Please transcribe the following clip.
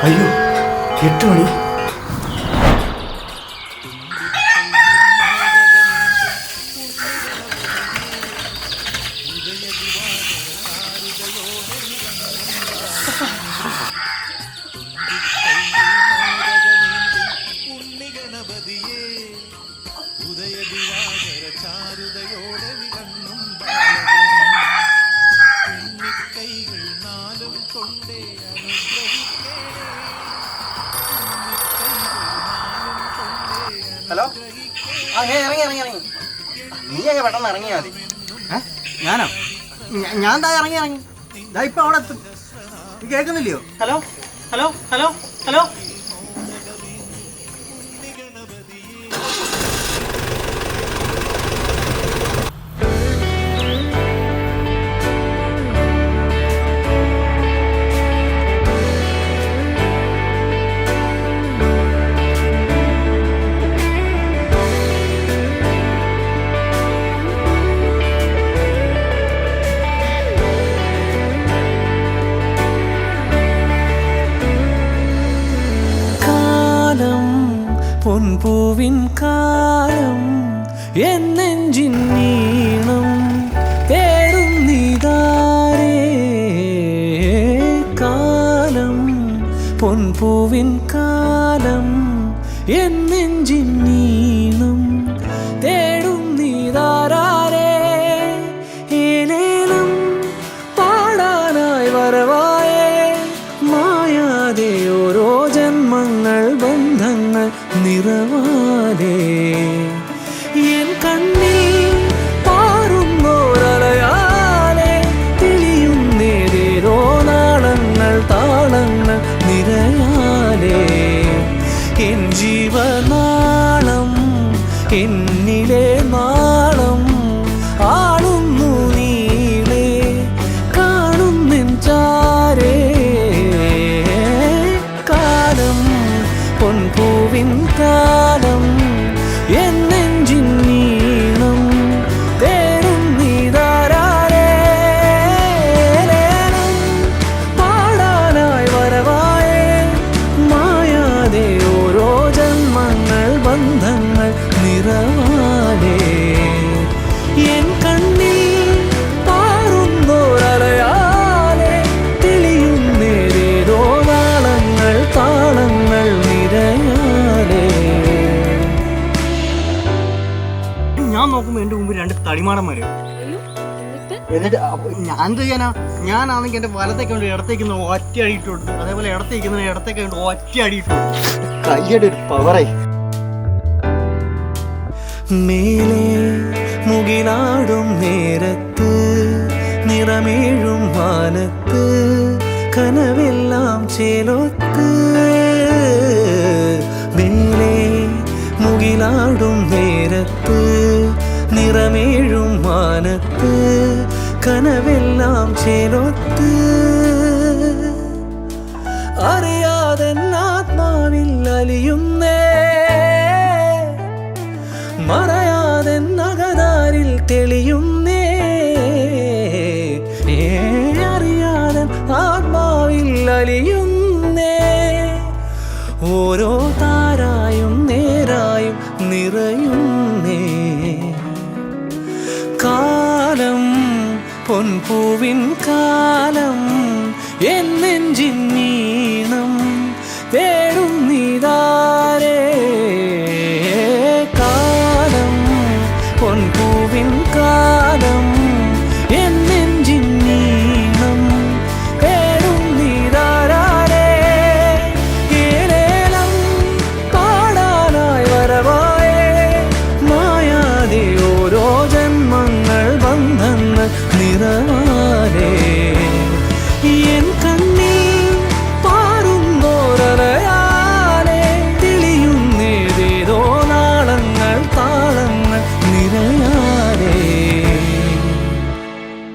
അയ്യോ 8 മണി. ഹലോ, ആ ഞാൻ ഇറങ്ങി. നീ അങ്ങ് പെട്ടെന്ന് ഇറങ്ങിയാൽ മതി. ഞാനോ? ഞാൻ ഇറങ്ങി ഇതാ ഇപ്പൊ അവിടെ എത്തും. നീ കേൾക്കുന്നില്ലയോ? ഹലോ ഹലോ ഹലോ ഹലോ പൊൻപൂവിൻ കാലം എന്നെഞ്ചിൻ നീണം തേടുന്നിതാരേ കാലം പൊൻപൂവിൻ കാലം എന്നെഞ്ചിൻ നീണം തേടുന്നിതാരേ ഏലേലം പാടാനായി വരവായേ മായാതെ ഓരോ ജന്മങ്ങൾ ബന്ധങ്ങൾ നിറവാലേ എൻ കണ്ണിൽ പാറുന്നോരലയാലേ തെളിയുന്നേരോ നാളങ്ങൾ താളങ്ങൾ നിറയാലേ എൻ ജീവനാളം എന്നിലെ നാളം ആളുന്നു നീളേ കാണുന്നെൻ ചാരേ കാലം പൊൻപൂവിൻ കാലം എന്നെഞ്ചിൻ നീണം തേടുന്നിതാരേ പാടാനായി വരവായേ മായാതെ ഓരോ ജന്മങ്ങൾ ബന്ധങ്ങൾ നിറവാലേ എൻ കണ്ണിൽ പാറുന്നോരലയാലേ തെളിയുന്നേരോ നാളങ്ങൾ താളങ്ങൾ നിറയാലേ. ഞാൻ നോക്കുമ്പോ എന്റെ മുമ്പിൽ 2 തടിമാടന്മാര്. എന്നിട്ട് ഞാൻ ചെയ്യാനാ? ഞാനാണെങ്കിൽ എന്റെ വലത്തേക്ക് കൊണ്ട് ഇടത്തേക്ക് ഒറ്റ അടിയിട്ടുണ്ട്, അതേപോലെ ഇടത്തേക്ക് കൊണ്ട് ഒറ്റ അടിയിട്ടുണ്ട്. കയ്യുടെ ഒരു പവറേ. മേലെ മുകിലാടും നേരത്ത് നിറമേഴും മാനത്ത് കനവെല്ലാം ചേലൊത്ത് മേലെ മുകിലാടും നേരത്ത് നിറമേഴും മാനത്ത് കനവെല്ലാം ചേലൊത്ത് അറിയാതെ ആത്മാവിൽ അലിയുന്നേ മറയാതെ നഗതാരിൽ തെളിയുന്നേ അറിയാതെ ആത്മാവിൽ അലിയുന്നേ ഓരോ താരായും നേരായും നിറയുന്നേ കാലം പൊൻപൂവിൻ കാലം എന്നെഞ്ചിൻ നീണം തേടും